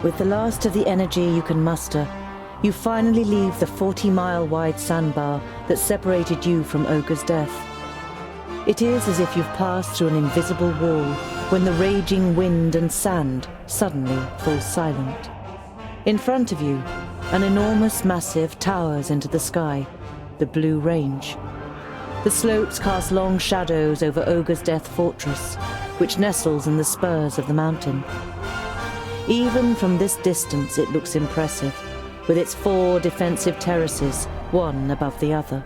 With the last of the energy you can muster, you finally leave the 40-mile-wide sandbar that separated you from Ogre's Death. It is as if you've passed through an invisible wall when the raging wind and sand suddenly fall silent. In front of you, an enormous massive towers into the sky, the Blue Range. The slopes cast long shadows over Ogre's Death Fortress, which nestles in the spurs of the mountain. Even from this distance it looks impressive, with its 4 defensive terraces, one above the other.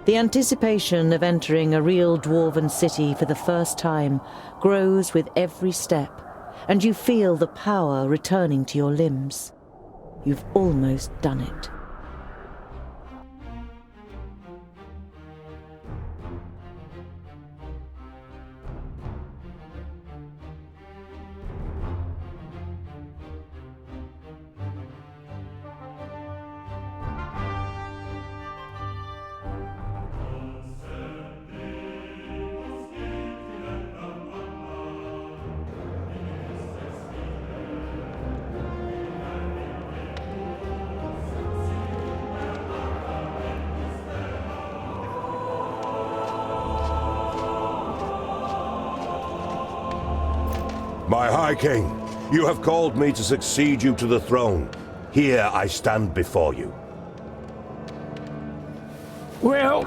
The anticipation of entering a real dwarven city for the first time grows with every step, and you feel the power returning to your limbs. You've almost done it. My High King, you have called me to succeed you to the throne. Here I stand before you. Well...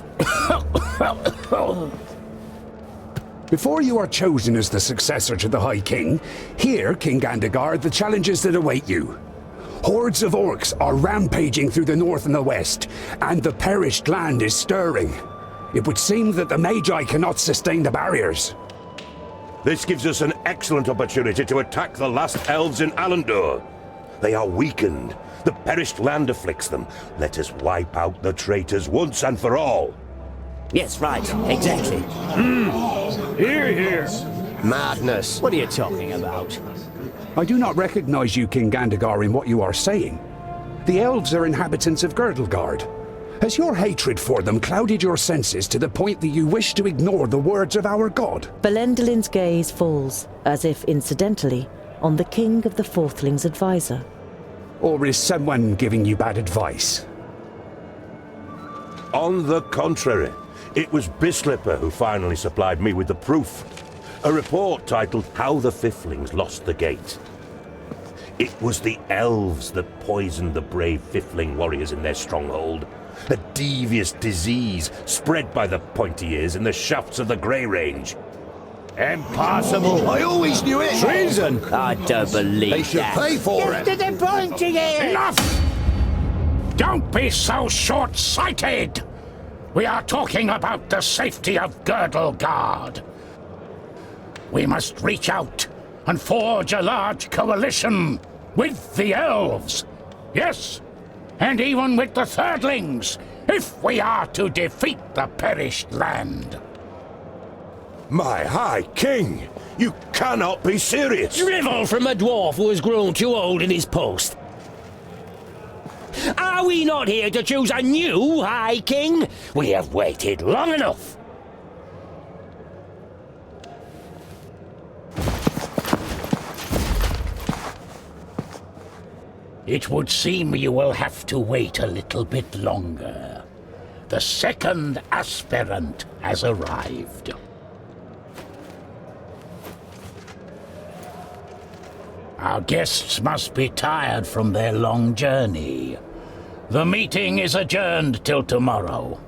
Before you are chosen as the successor to the High King, hear, King Gandagar, the challenges that await you. Hordes of orcs are rampaging through the north and the west, and the perished land is stirring. It would seem that the Magi cannot sustain the barriers. This gives us an excellent opportunity to attack the last elves in Alandor. They are weakened. The perished land afflicts them. Let us wipe out the traitors once and for all. Yes, right. Exactly. Hear, hear. Madness. What are you talking about? I do not recognize you, King Gandagar, in what you are saying. The elves are inhabitants of Girdlegard. Has your hatred for them clouded your senses to the point that you wish to ignore the words of our god? Belendelin's gaze falls, as if incidentally, on the King of the Fourthlings' advisor. Or is someone giving you bad advice? On the contrary, it was Bislipper who finally supplied me with the proof. A report titled How the Fiflings Lost the Gate. It was the elves that poisoned the brave Fifling warriors in their stronghold. A devious disease spread by the pointy ears in the shafts of the Grey Range. Impossible! I always knew it! Treason! I don't believe They should that. pay for it! To the pointy ears! Enough! Don't be so short-sighted! We are talking about the safety of Girdlegard. We must reach out and forge a large coalition with the elves. Yes, and even with the Thirdlings, if we are to defeat the perished land. My High King, you cannot be serious! Drivel from a dwarf who has grown too old in his post. Are we not here to choose a new High King? We have waited long enough. It would seem you will have to wait a little bit longer. The second aspirant has arrived. Our guests must be tired from their long journey. The meeting is adjourned till tomorrow.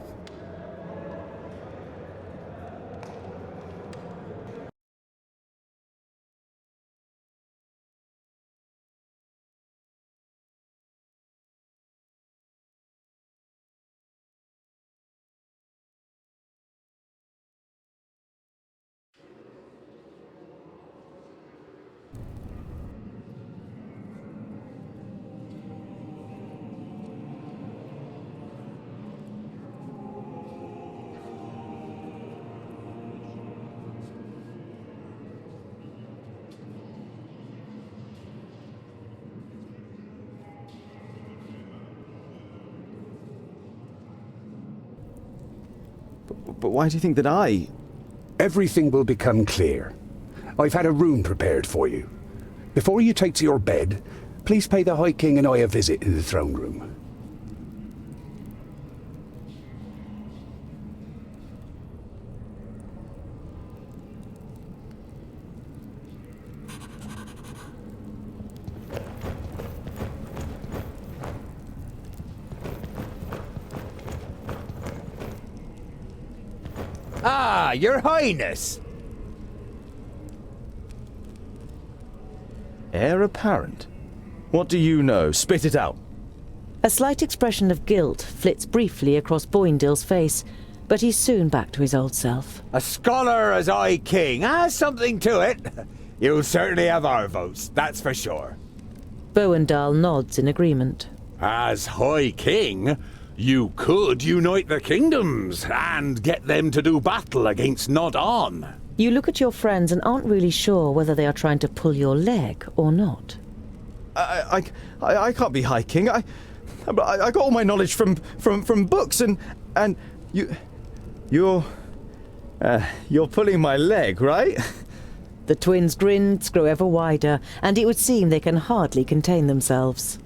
But why do you think that I... Everything will become clear. I've had a room prepared for you. Before you take to your bed, please pay the High King and I a visit in the throne room? Ah, your highness! Heir apparent? What do you know? Spit it out. A slight expression of guilt flits briefly across Boindill's face, but he's soon back to his old self. A scholar as I king has something to it. You'll certainly have our votes, that's for sure. Boindall nods in agreement. As High King, you could unite the kingdoms and get them to do battle against Nod-On. You look at your friends and aren't really sure whether they are trying to pull your leg or not. I can't be High King. I got all my knowledge from books, and you're pulling my leg, right? The twins' grins grow ever wider, and it would seem they can hardly contain themselves.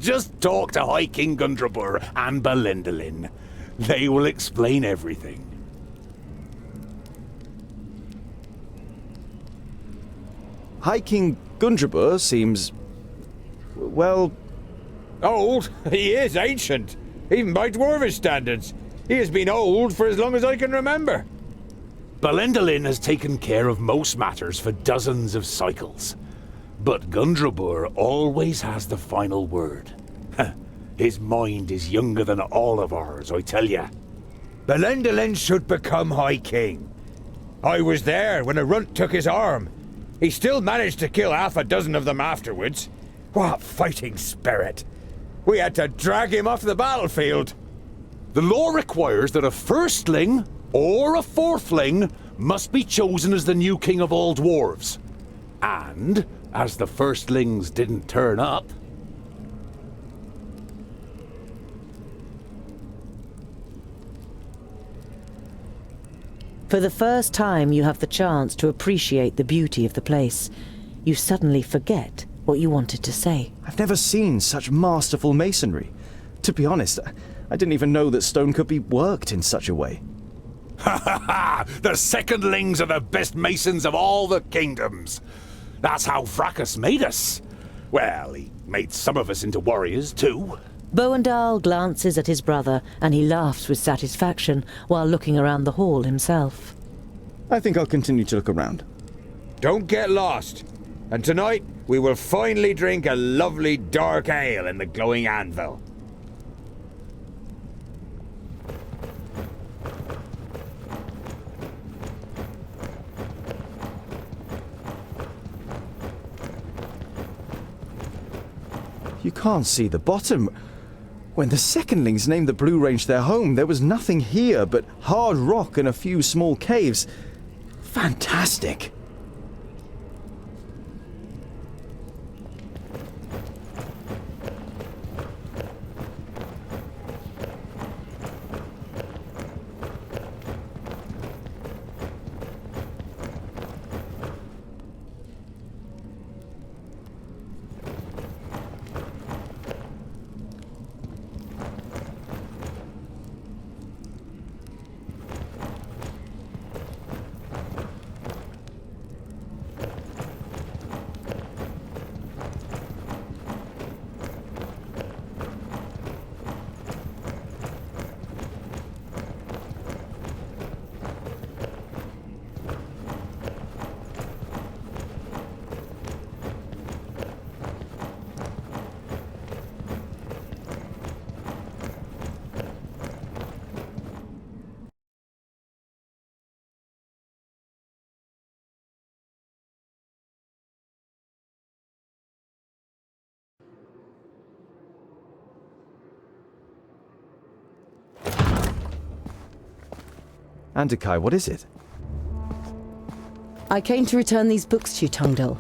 Just talk to High King Gundrabur and Belendalin. They will explain everything. High King Gundrabur seems, well, Old? He is ancient. Even by Dwarvish standards. He has been old for as long as I can remember. Belendalin has taken care of most matters for dozens of cycles. But Gundrabur always has the final word. His mind is younger than all of ours, I tell ya. Belendalin should become High King. I was there when a runt took his arm. He still managed to kill half a dozen of them afterwards. What fighting spirit! We had to drag him off the battlefield. The law requires that a firstling or a fourthling must be chosen as the new king of all dwarves. And, as the firstlings didn't turn up... For the first time, you have the chance to appreciate the beauty of the place. You suddenly forget what you wanted to say. I've never seen such masterful masonry. To be honest, I didn't even know that stone could be worked in such a way. Ha ha ha! The secondlings are the best masons of all the kingdoms. That's how Vracus made us. Well, he made some of us into warriors, too. Boindall glances at his brother, and he laughs with satisfaction while looking around the hall himself. I think I'll continue to look around. Don't get lost. And tonight, we will finally drink a lovely dark ale in the glowing anvil. You can't see the bottom. When the secondlings named the Blue Range their home, there was nothing here but hard rock and a few small caves. Fantastic! Andakai, what is it? I came to return these books to you, Tungdil.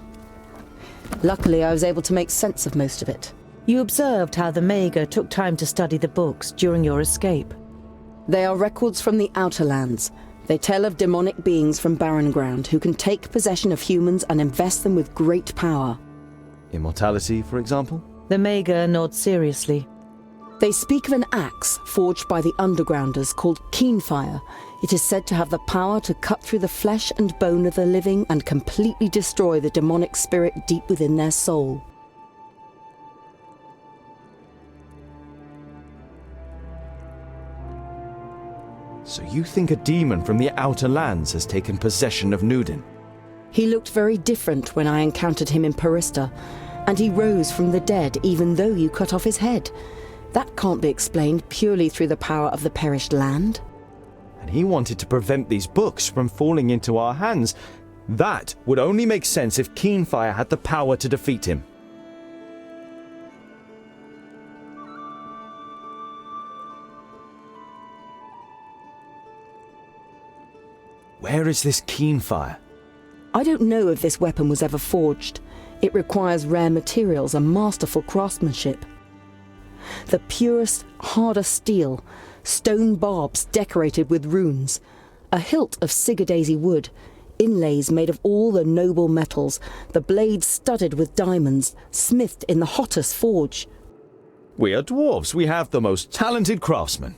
Luckily, I was able to make sense of most of it. You observed how the Mager took time to study the books during your escape. They are records from the Outer Lands. They tell of demonic beings from Barren Ground who can take possession of humans and invest them with great power. Immortality, for example? The Mager nods seriously. They speak of an axe forged by the Undergrounders called Keenfire. It is said to have the power to cut through the flesh and bone of the living and completely destroy the demonic spirit deep within their soul. So you think a demon from the Outer Lands has taken possession of Nudin? He looked very different when I encountered him in Parista, and he rose from the dead even though you cut off his head. That can't be explained purely through the power of the perished land. And he wanted to prevent these books from falling into our hands. That would only make sense if Keenfire had the power to defeat him. Where is this Keenfire? I don't know if this weapon was ever forged. It requires rare materials and masterful craftsmanship. The purest, hardest steel, stone barbs decorated with runes, a hilt of Sigurdaisy wood, inlays made of all the noble metals, the blades studded with diamonds, smithed in the hottest forge. We are dwarves. We have the most talented craftsmen.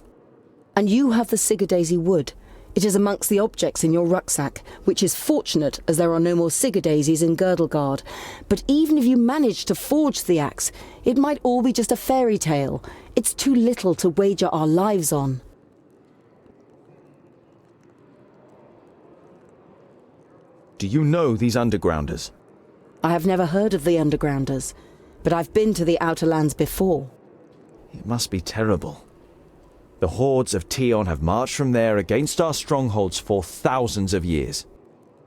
And you have the Sigurdaisy wood. It is amongst the objects in your rucksack, which is fortunate as there are no more Sigurdaisies in Girdlegard. But even if you managed to forge the axe, it might all be just a fairy tale. It's too little to wager our lives on. Do you know these Undergrounders? I have never heard of the Undergrounders, but I've been to the Outer Lands before. It must be terrible. The hordes of Tion have marched from there against our strongholds for thousands of years.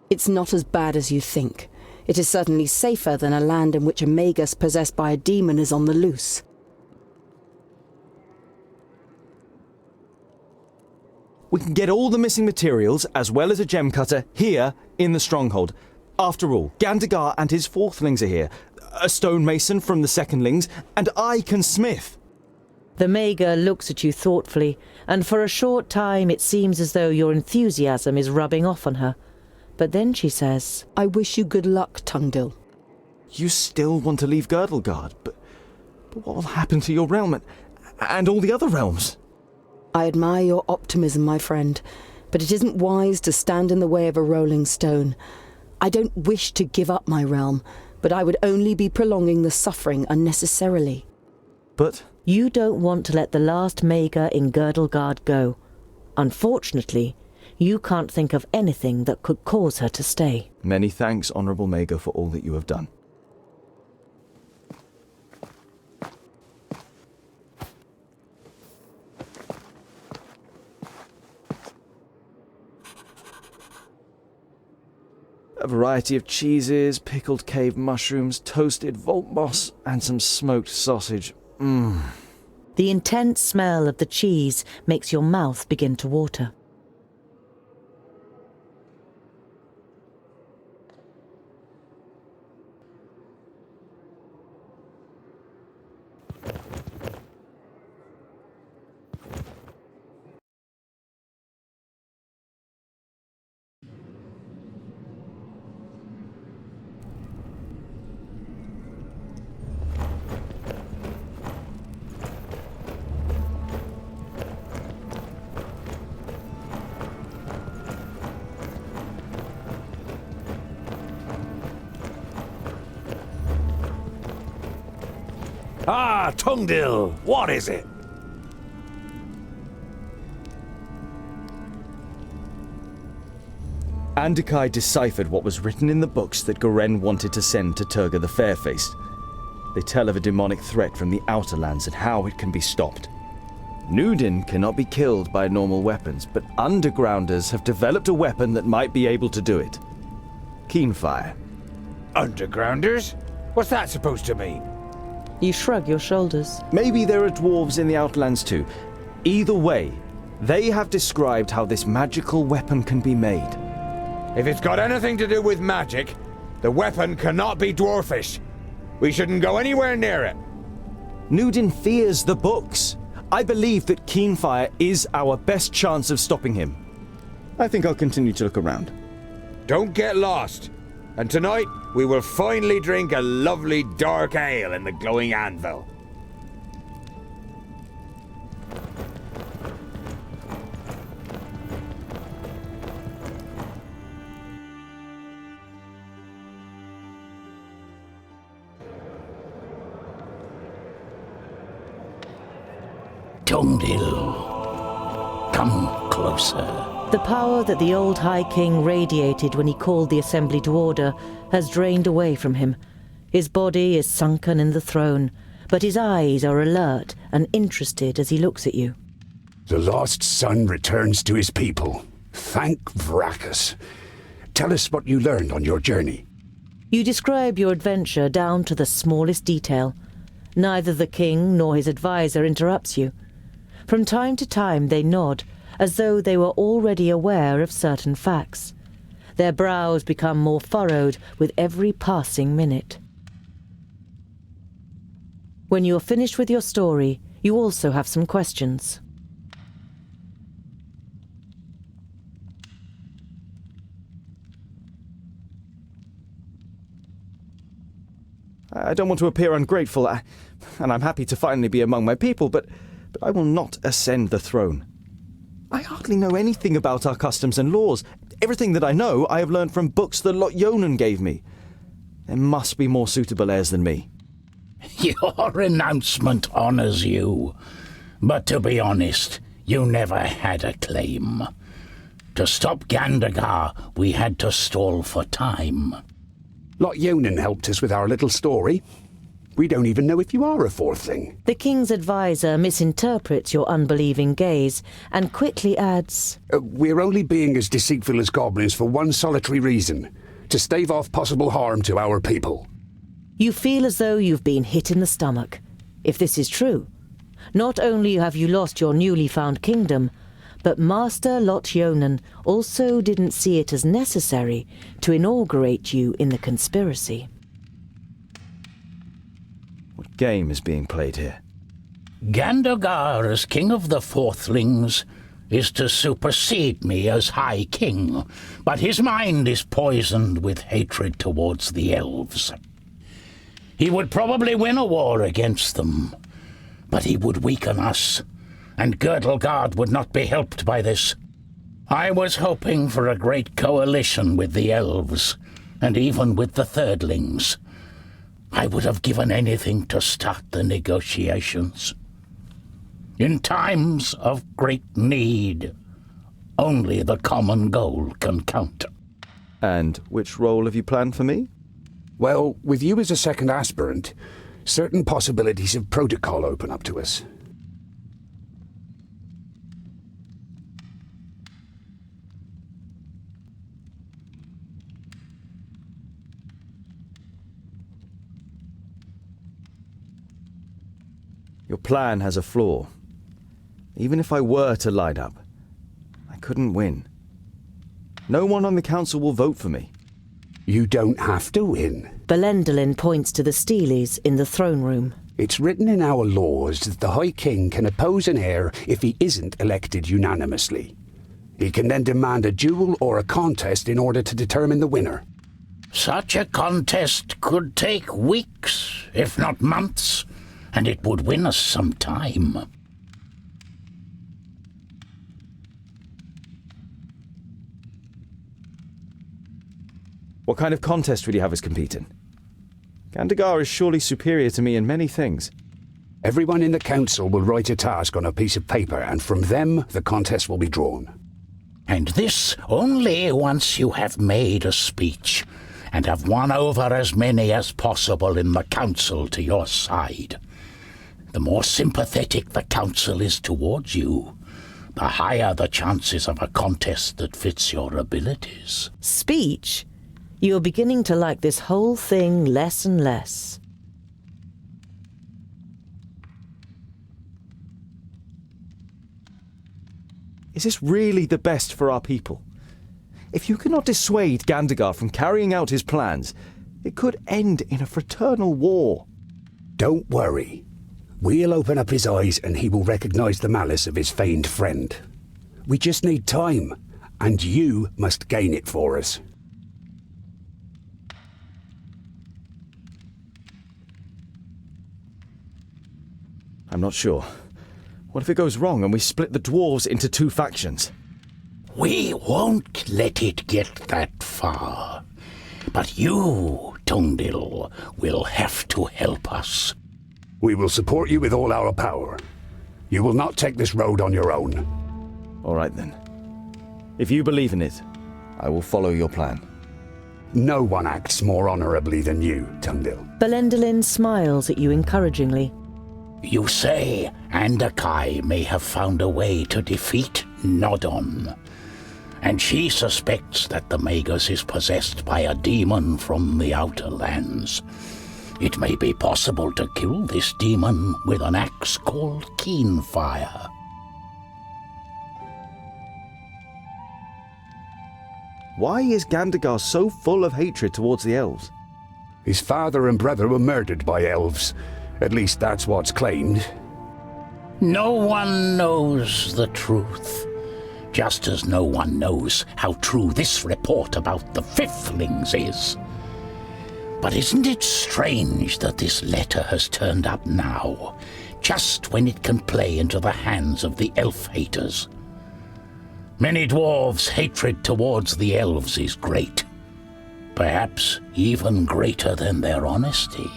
It's not as bad as you think. It is certainly safer than a land in which a magus possessed by a demon is on the loose. We can get all the missing materials, as well as a gem cutter, here in the stronghold. After all, Gandagar and his fourthlings are here, a stonemason from the secondlings, and I can smith. The Mager looks at you thoughtfully, and for a short time it seems as though your enthusiasm is rubbing off on her. But then she says, I wish you good luck, Tungdil. You still want to leave Girdlegard, but what will happen to your realm and all the other realms? I admire your optimism, my friend, but it isn't wise to stand in the way of a rolling stone. I don't wish to give up my realm, but I would only be prolonging the suffering unnecessarily. But you don't want to let the last Mager in Girdlegard go. Unfortunately, you can't think of anything that could cause her to stay. Many thanks, Honourable Mager, for all that you have done. A variety of cheeses, pickled cave mushrooms, toasted vault moss, and some smoked sausage. The intense smell of the cheese makes your mouth begin to water. Ah, Tungdil, what is it? Andakai deciphered what was written in the books that Garen wanted to send to Turga the Fair-Faced. They tell of a demonic threat from the Outer Lands and how it can be stopped. Nudin cannot be killed by normal weapons, but Undergrounders have developed a weapon that might be able to do it. Keenfire. Undergrounders? What's that supposed to mean? You shrug your shoulders. Maybe there are dwarves in the Outlands too. Either way, they have described how this magical weapon can be made. If it's got anything to do with magic, the weapon cannot be dwarfish. We shouldn't go anywhere near it. Nudin fears the books. I believe that Keenfire is our best chance of stopping him. I think I'll continue to look around. Don't get lost. And tonight, we will finally drink a lovely dark ale in the glowing anvil. Tungdil, come closer. The power that the old High King radiated when he called the assembly to order has drained away from him. His body is sunken in the throne, but his eyes are alert and interested as he looks at you. The lost son returns to his people. Thank Vrachus. Tell us what you learned on your journey. You describe your adventure down to the smallest detail. Neither the king nor his advisor interrupts you. From time to time they nod, as though they were already aware of certain facts. Their brows become more furrowed with every passing minute. When you are finished with your story, you also have some questions. I don't want to appear ungrateful, and I'm happy to finally be among my people, but I will not ascend the throne. I hardly know anything about our customs and laws. Everything that I know, I have learned from books that Lot Yonan gave me. There must be more suitable heirs than me. Your renouncement honors you. But to be honest, you never had a claim. To stop Gandagar, we had to stall for time. Lot Yonan helped us with our little story. We don't even know if you are a fourthling. The king's advisor misinterprets your unbelieving gaze and quickly adds, We're only being as deceitful as goblins for one solitary reason: to stave off possible harm to our people. You feel as though you've been hit in the stomach. If this is true, not only have you lost your newly found kingdom, but Master Lot Yonan also didn't see it as necessary to inaugurate you in the conspiracy. What game is being played here? Gandagar, as king of the fourthlings, is to supersede me as High King, but his mind is poisoned with hatred towards the elves. He would probably win a war against them, but he would weaken us, and Girdlegard would not be helped by this. I was hoping for a great coalition with the elves, and even with the thirdlings. I would have given anything to start the negotiations. In times of great need, only the common goal can count. And which role have you planned for me? Well, with you as a second aspirant, certain possibilities of protocol open up to us. Your plan has a flaw. Even if I were to line up, I couldn't win. No one on the council will vote for me. You don't have to win. Belendalin points to the Steelies in the throne room. It's written in our laws that the High King can oppose an heir if he isn't elected unanimously. He can then demand a duel or a contest in order to determine the winner. Such a contest could take weeks, if not months, and it would win us some time. What kind of contest would you have us compete in? Gandagar is surely superior to me in many things. Everyone in the council will write a task on a piece of paper, and from them the contest will be drawn. And this only once you have made a speech, and have won over as many as possible in the council to your side. The more sympathetic the council is towards you, the higher the chances of a contest that fits your abilities. Speech? You're beginning to like this whole thing less and less. Is this really the best for our people? If you cannot dissuade Gandagar from carrying out his plans, it could end in a fraternal war. Don't worry. We'll open up his eyes and he will recognize the malice of his feigned friend. We just need time, and you must gain it for us. I'm not sure. What if it goes wrong and we split the dwarves into two factions? We won't let it get that far. But you, Tungdil, will have to help us. We will support you with all our power. You will not take this road on your own. All right then. If you believe in it, I will follow your plan. No one acts more honorably than you, Tungdil. Belendalin smiles at you encouragingly. You say Andakai may have found a way to defeat Nodon, and she suspects that the Magus is possessed by a demon from the Outer Lands. It may be possible to kill this demon with an axe called Keenfire. Why is Gandagar so full of hatred towards the elves? His father and brother were murdered by elves. At least that's what's claimed. No one knows the truth, just as no one knows how true this report about the Fiflings is. But isn't it strange that this letter has turned up now, just when it can play into the hands of the elf-haters? Many dwarves' hatred towards the elves is great, perhaps even greater than their honesty.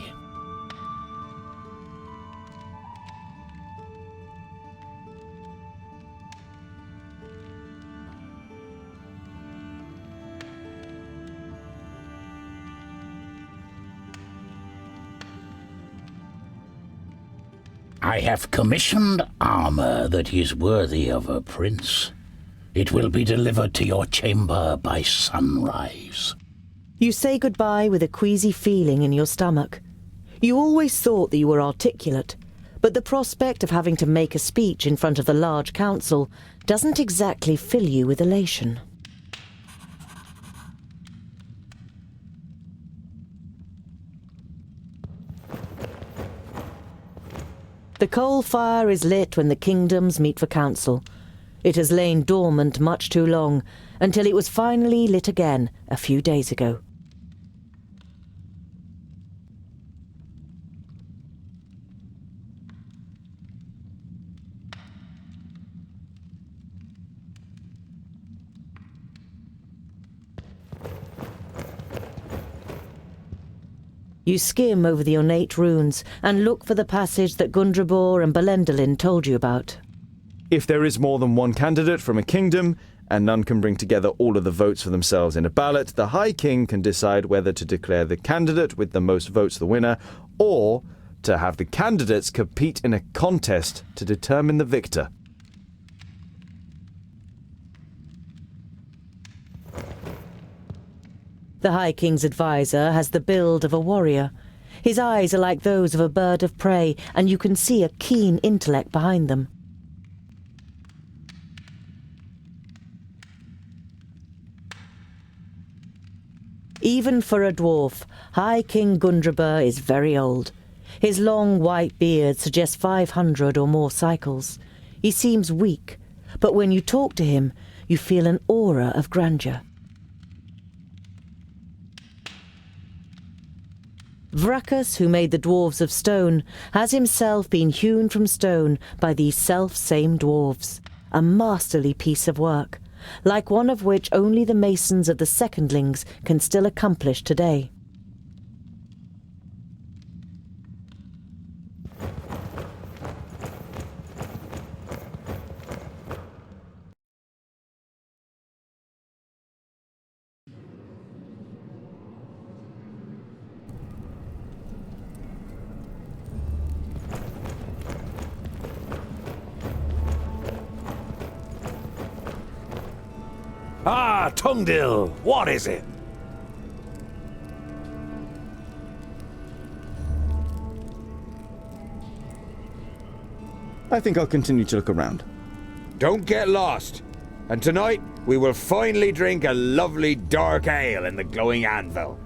I have commissioned armor that is worthy of a prince. It will be delivered to your chamber by sunrise. You say goodbye with a queasy feeling in your stomach. You always thought that you were articulate, but the prospect of having to make a speech in front of the large council doesn't exactly fill you with elation. The coal fire is lit when the kingdoms meet for council. It has lain dormant much too long, until it was finally lit again a few days ago. You skim over the ornate runes and look for the passage that Gundrabor and Belendalin told you about. If there is more than one candidate from a kingdom, and none can bring together all of the votes for themselves in a ballot, the High King can decide whether to declare the candidate with the most votes the winner, or to have the candidates compete in a contest to determine the victor. The High King's advisor has the build of a warrior. His eyes are like those of a bird of prey, and you can see a keen intellect behind them. Even for a dwarf, High King Gundrabur is very old. His long white beard suggests 500 or more cycles. He seems weak, but when you talk to him, you feel an aura of grandeur. Vrakas, who made the dwarves of stone, has himself been hewn from stone by these self-same dwarves, a masterly piece of work, like one of which only the masons of the secondlings can still accomplish today. Ah, Tungdil, what is it? I think I'll continue to look around. Don't get lost. And tonight, we will finally drink a lovely dark ale in the glowing anvil.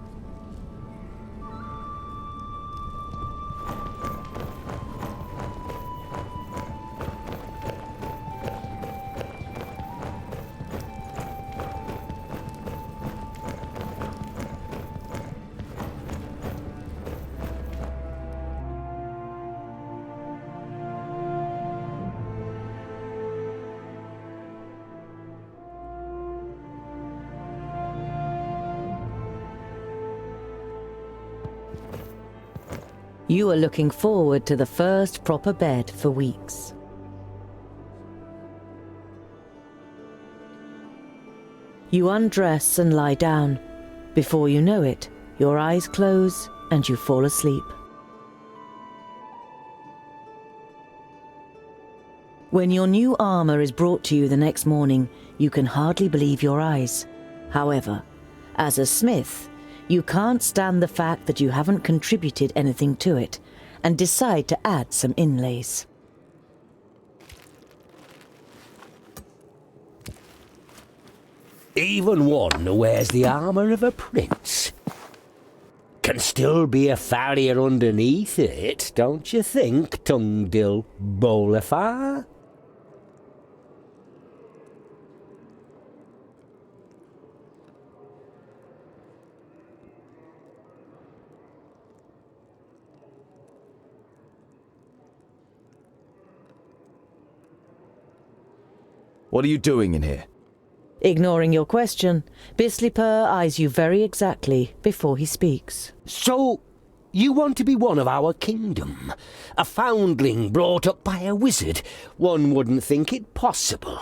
You are looking forward to the first proper bed for weeks. You undress and lie down. Before you know it, your eyes close and you fall asleep. When your new armor is brought to you the next morning, you can hardly believe your eyes. However, as a smith, you can't stand the fact that you haven't contributed anything to it, and decide to add some inlays. Even one who wears the armour of a prince can still be a farrier underneath it, don't you think, Tungdil Bolafar? What are you doing in here? Ignoring your question, Bislipur eyes you very exactly before he speaks. So, you want to be one of our kingdom? A foundling brought up by a wizard? One wouldn't think it possible.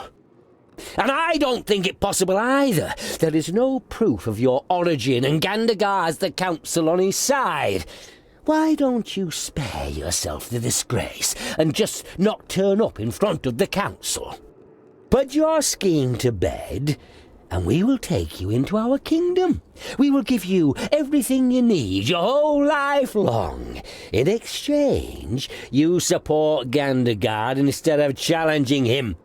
And I don't think it possible either. There is no proof of your origin, and Gandagar's the council on his side. Why don't you spare yourself the disgrace and just not turn up in front of the council? Put your scheme to bed, and we will take you into our kingdom. We will give you everything you need your whole life long. In exchange, you support Gandagard instead of challenging him.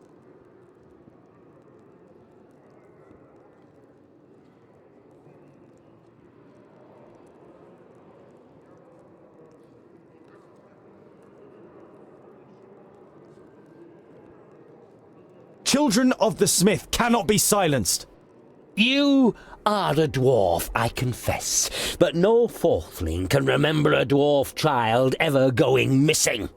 Children of the Smith cannot be silenced. You are a dwarf, I confess, but no fourthling can remember a dwarf child ever going missing.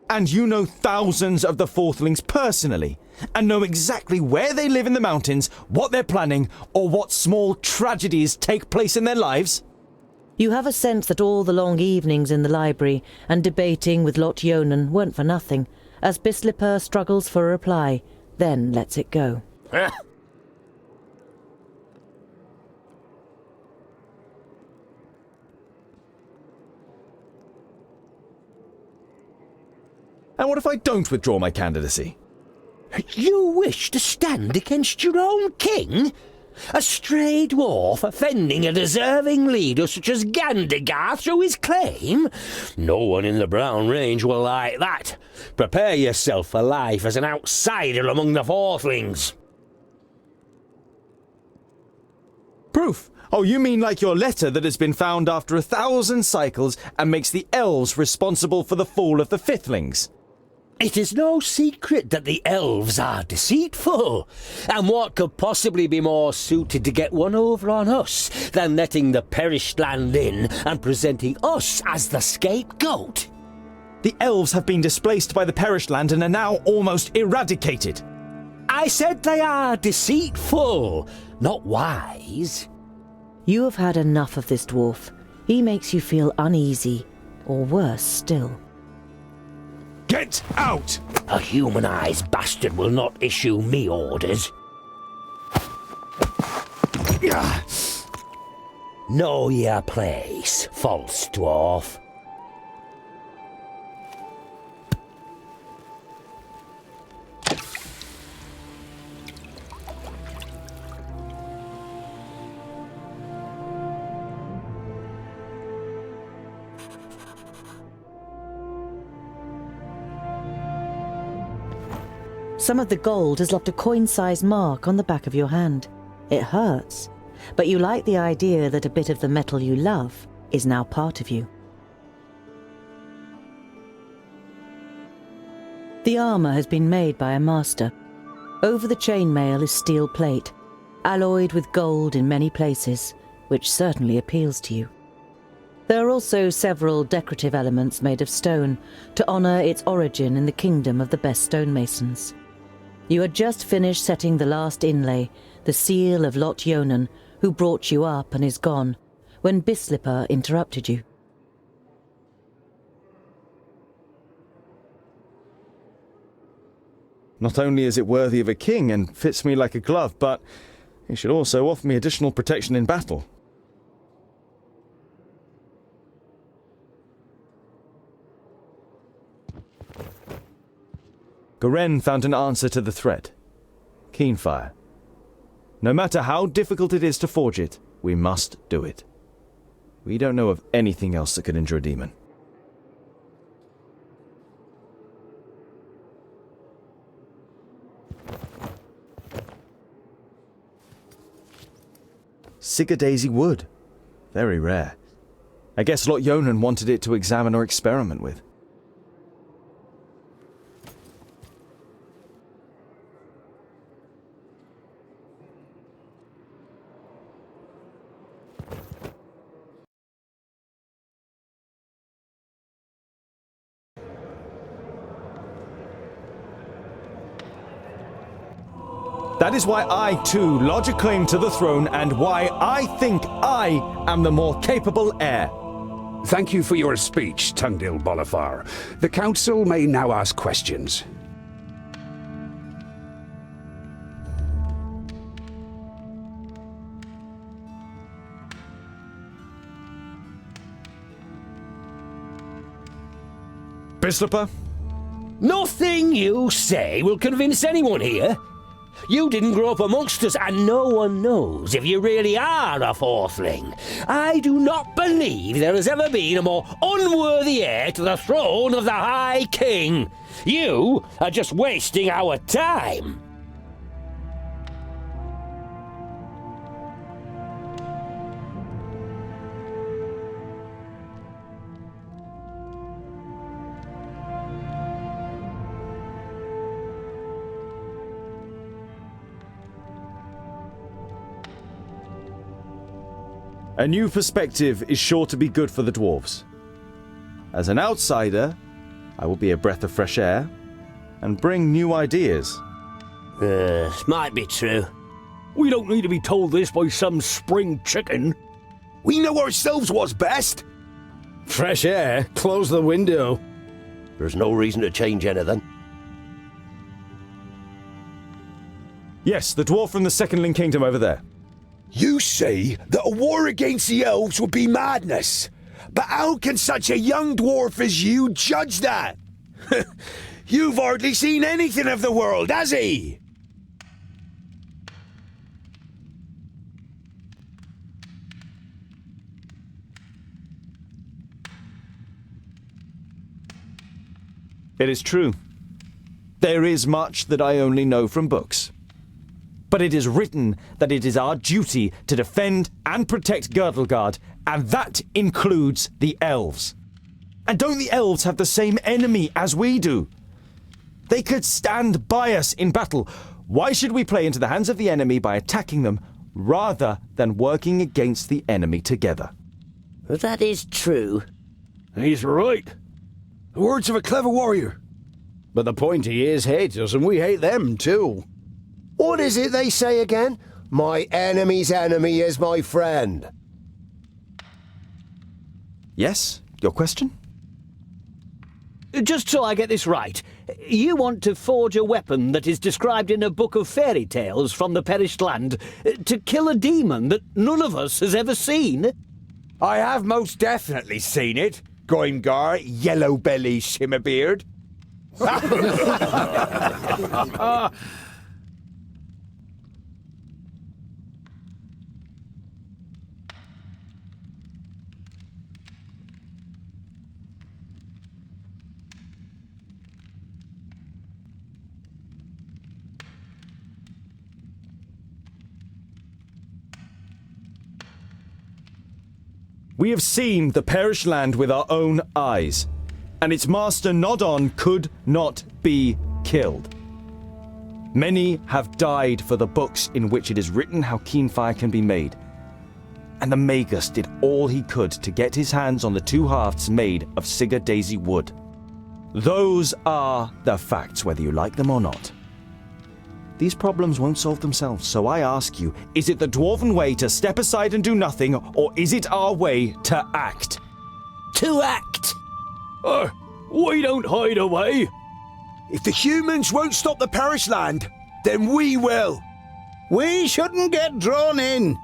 And you know thousands of the fourthlings personally, and know exactly where they live in the mountains, what they're planning, or what small tragedies take place in their lives? You have a sense that all the long evenings in the library and debating with Lot Yonan weren't for nothing, as Bislipur struggles for a reply, then lets it go. And what if I don't withdraw my candidacy? You wish to stand against your own king? A stray dwarf offending a deserving leader such as Gandagar through his claim? No one in the Brown Range will like that. Prepare yourself for life as an outsider among the fourthlings. Proof? Oh, you mean like your letter that has been found after 1,000 cycles and makes the elves responsible for the fall of the fifthlings? It is no secret that the elves are deceitful, and what could possibly be more suited to get one over on us than letting the perished land in and presenting us as the scapegoat? The elves have been displaced by the perished land and are now almost eradicated. I said they are deceitful, not wise. You have had enough of this dwarf. He makes you feel uneasy, or worse still. Get out! A humanized bastard will not issue me orders. Know your place, false dwarf. Some of the gold has left a coin-sized mark on the back of your hand. It hurts, but you like the idea that a bit of the metal you love is now part of you. The armor has been made by a master. Over the chainmail is steel plate, alloyed with gold in many places, which certainly appeals to you. There are also several decorative elements made of stone to honor its origin in the kingdom of the best stonemasons. You had just finished setting the last inlay, the seal of Lot Yonan, who brought you up and is gone, when Bislipur interrupted you. Not only is it worthy of a king and fits me like a glove, but it should also offer me additional protection in battle. Goren found an answer to the threat. Keenfire. No matter how difficult it is to forge it, we must do it. We don't know of anything else that could injure a demon. Daisy wood. Very rare. I guess Lot Yonan wanted it to examine or experiment with. That is why I, too, lodge a claim to the throne and why I think I am the more capable heir. Thank you for your speech, Tundil Bolafar. The Council may now ask questions. Bislipper? Nothing you say will convince anyone here. You didn't grow up amongst us, and no one knows if you really are a fourthling. I do not believe there has ever been a more unworthy heir to the throne of the High King. You are just wasting our time. A new perspective is sure to be good for the dwarves. As an outsider, I will be a breath of fresh air and bring new ideas. Might be true. We don't need to be told this by some spring chicken. We know ourselves what's best. Fresh air? Close the window. There's no reason to change anything. Yes, the dwarf from the Second Link Kingdom over there. You say that a war against the elves would be madness. But how can such a young dwarf as you judge that? You've hardly seen anything of the world, has he? It is true. There is much that I only know from books. But it is written that it is our duty to defend and protect Girdlegard, and that includes the elves. And don't the elves have the same enemy as we do? They could stand by us in battle. Why should we play into the hands of the enemy by attacking them, rather than working against the enemy together? That is true. He's right. The words of a clever warrior. But the pointy ears hate us, and we hate them too. What is it they say again? My enemy's enemy is my friend. Yes? Your question? Just so I get this right, you want to forge a weapon that is described in a book of fairy tales from the perished land to kill a demon that none of us has ever seen? I have most definitely seen it. Goimgar, Yellow Belly, Shimmerbeard. We have seen the perished land with our own eyes, and its master Nodon could not be killed. Many have died for the books in which it is written how Keenfire can be made, and the Magus did all he could to get his hands on the two halves made of Daisy wood. Those are the facts, whether you like them or not. These problems won't solve themselves, so I ask you, is it the Dwarven way to step aside and do nothing, or is it our way to act? To act! We don't hide away. If the humans won't stop the Perished Land, then we will. We shouldn't get drawn in.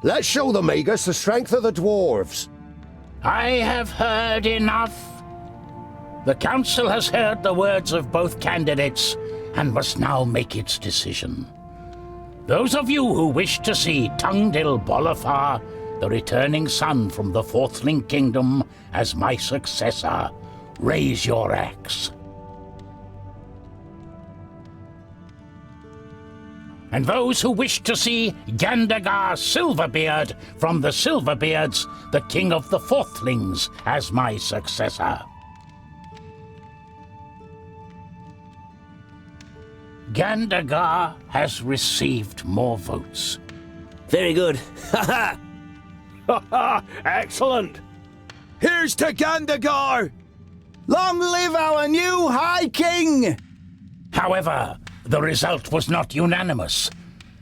Let's show the Magus the strength of the Dwarves. I have heard enough. The council has heard the words of both candidates and must now make its decision. Those of you who wish to see Tungdil Bolafar, the returning son from the Fourthling Kingdom, as my successor, raise your axe. And those who wish to see Gandagar Silverbeard from the Silverbeards, the king of the Fourthlings, as my successor. Gandagar has received more votes. Very good. Ha ha! Excellent! Here's to Gandagar! Long live our new High King! However, the result was not unanimous,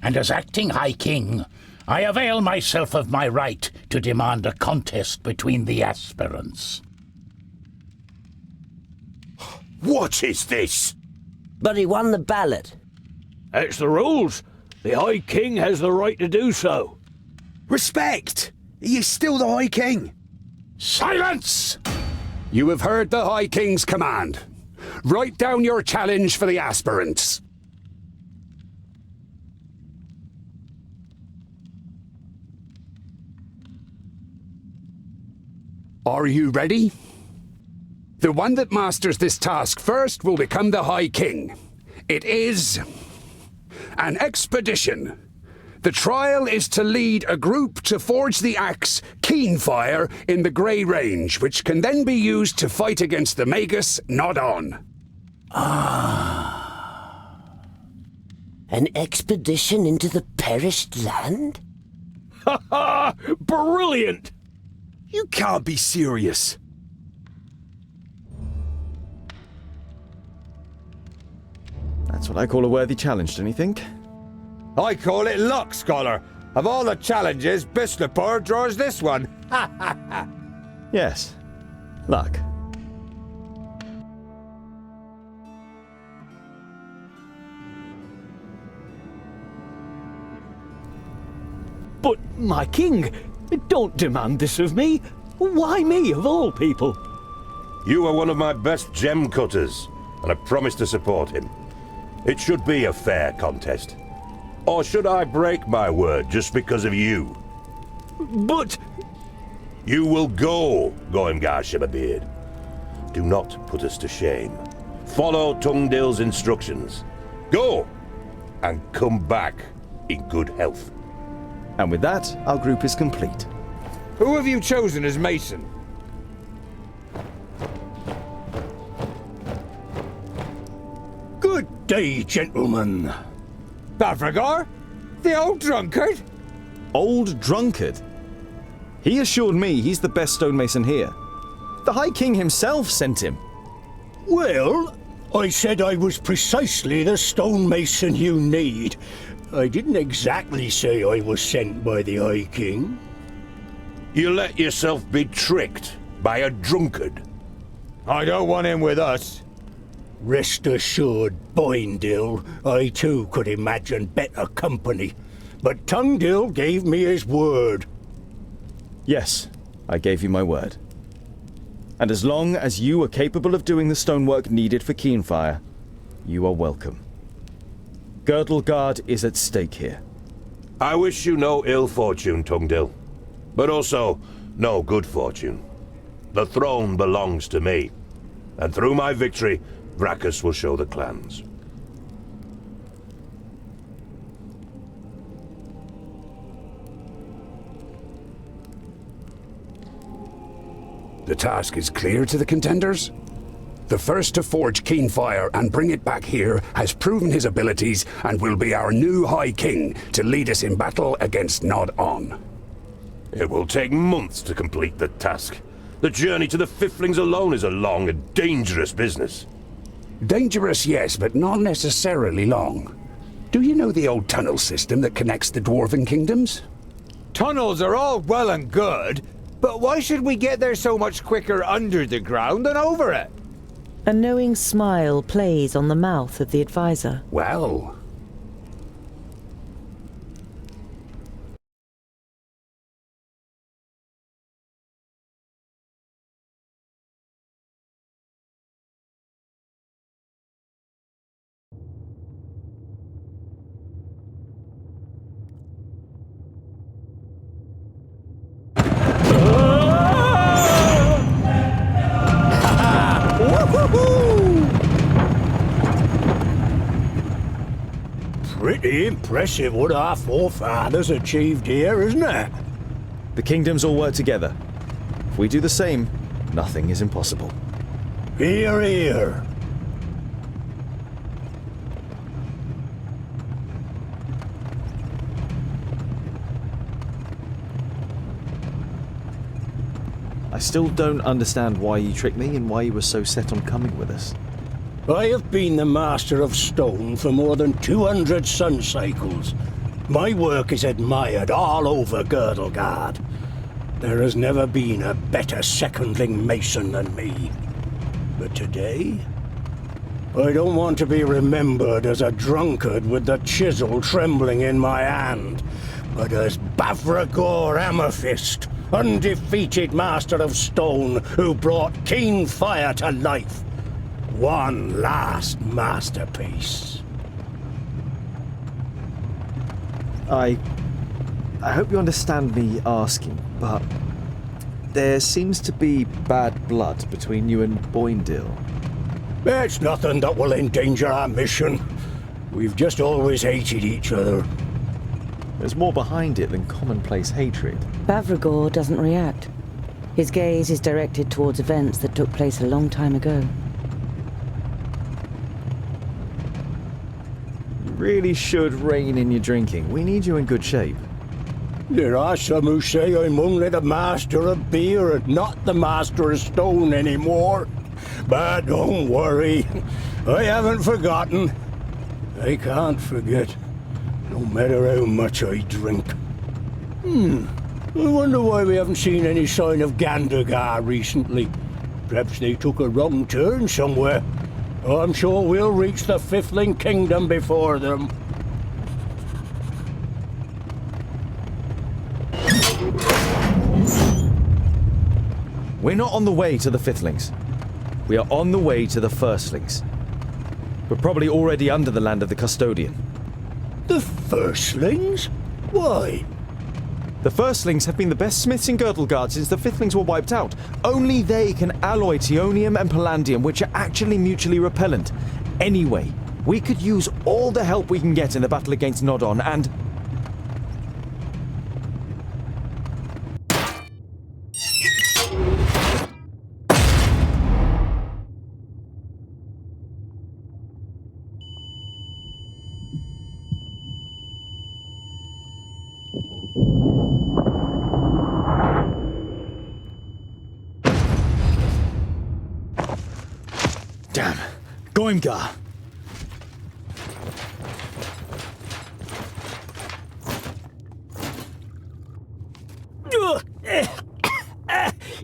and as acting High King, I avail myself of my right to demand a contest between the aspirants. What is this? But he won the ballot. It's the rules. The High King has the right to do so. Respect! He is still the High King. Silence! You have heard the High King's command. Write down your challenge for the aspirants. Are you ready? The one that masters this task first will become the High King. It is an expedition. The trial is to lead a group to forge the axe Keenfire in the Grey Range, which can then be used to fight against the Magus Nod On. An expedition into the Perished Land? Ha ha! Brilliant! You can't be serious. That's what I call a worthy challenge, don't you think? I call it luck, Scholar. Of all the challenges, Bislapur draws this one. Ha ha ha! Yes. Luck. But, my king, don't demand this of me. Why me, of all people? You are one of my best gem cutters, and I promise to support him. It should be a fair contest. Or should I break my word just because of you? But... You will go, Goimgar Shimmerbeard. Do not put us to shame. Follow Tungdil's instructions. Go! And come back in good health. And with that, our group is complete. Who have you chosen as Mason? Good day, gentlemen. Bavragar? The old drunkard? Old drunkard? He assured me he's the best stonemason here. The High King himself sent him. Well, I said I was precisely the stonemason you need. I didn't exactly say I was sent by the High King. You let yourself be tricked by a drunkard. I don't want him with us. Rest assured, Boindil, I too could imagine better company. But Tungdil gave me his word. Yes, I gave you my word. And as long as you are capable of doing the stonework needed for Keenfire, you are welcome. Girdlegard is at stake here. I wish you no ill fortune, Tungdil, but also no good fortune. The throne belongs to me, and through my victory, Vracus will show the clans. The task is clear to the contenders? The first to forge Keenfire and bring it back here has proven his abilities and will be our new High King to lead us in battle against Nod On. It will take months to complete the task. The journey to the Fiflings alone is a long and dangerous business. Dangerous, yes, but not necessarily long. Do you know the old tunnel system that connects the Dwarven kingdoms? Tunnels are all well and good, but why should we get there so much quicker under the ground than over it? A knowing smile plays on the mouth of the advisor. Well, Pretty impressive what our forefathers achieved here, isn't it? The kingdoms all work together. If we do the same, nothing is impossible. Hear, hear. I still don't understand why you tricked me and why you were so set on coming with us. I have been the Master of Stone for more than 200 sun cycles. My work is admired all over Girdlegard. There has never been a better secondling mason than me. But today, I don't want to be remembered as a drunkard with the chisel trembling in my hand, but as Bavragor Amethyst, undefeated Master of Stone who brought keen fire to life. One last masterpiece. I hope you understand me asking, but there seems to be bad blood between you and Boindil. It's nothing that will endanger our mission. We've just always hated each other. There's more behind it than commonplace hatred. Bavragor doesn't react. His gaze is directed towards events that took place a long time ago. You really should rein in your drinking. We need you in good shape. There are some who say I'm only the master of beer and not the master of stone anymore. But don't worry, I haven't forgotten. I can't forget, no matter how much I drink. I wonder why we haven't seen any sign of Gandagar recently. Perhaps they took a wrong turn somewhere. I'm sure we'll reach the Fifthling Kingdom before them. We're not on the way to the Fifthlings. We are on the way to the Firstlings. We're probably already under the land of the Custodian. The Firstlings? Why? The Firstlings have been the best smiths in Girdlegard since the Fifthlings were wiped out. Only they can alloy Tionium and Palladium, which are actually mutually repellent. Anyway, we could use all the help we can get in the battle against Nodon, and... Damn. Goimgar!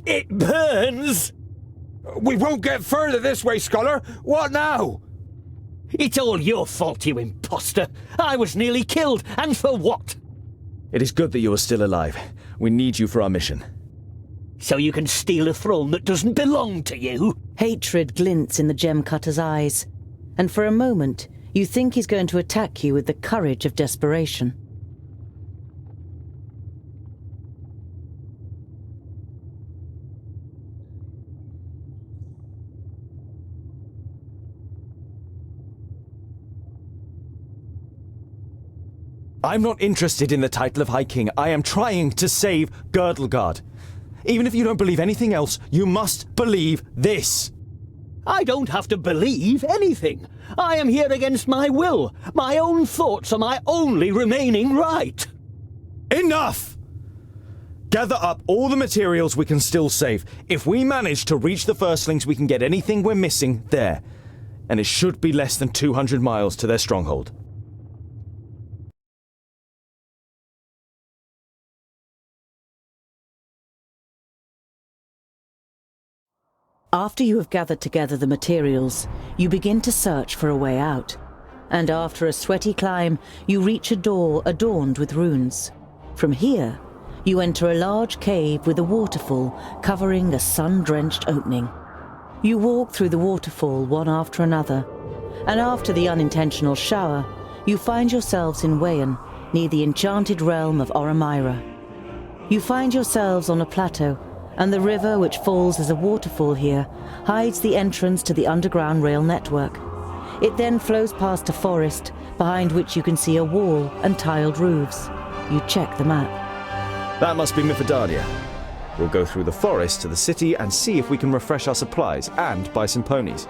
It burns! We won't get further this way, Scholar. What now? It's all your fault, you imposter. I was nearly killed, and for what? It is good that you are still alive. We need you for our mission. So you can steal a throne that doesn't belong to you? Hatred glints in the gem-cutter's eyes, and for a moment, you think he's going to attack you with the courage of desperation. I'm not interested in the title of High King. I am trying to save Girdlegard. Even if you don't believe anything else, you must believe this. I don't have to believe anything. I am here against my will. My own thoughts are my only remaining right. Enough! Gather up all the materials we can still save. If we manage to reach the Firstlings, we can get anything we're missing there. And it should be less than 200 miles to their stronghold. After you have gathered together the materials, you begin to search for a way out. And after a sweaty climb, you reach a door adorned with runes. From here, you enter a large cave with a waterfall covering a sun-drenched opening. You walk through the waterfall one after another, and after the unintentional shower, you find yourselves in Wayan, near the enchanted realm of Oramira. You find yourselves on a plateau, and the river, which falls as a waterfall here, hides the entrance to the underground rail network. It then flows past a forest, behind which you can see a wall and tiled roofs. You check the map. That must be Mithridalia. We'll go through the forest to the city and see if we can refresh our supplies and buy some ponies.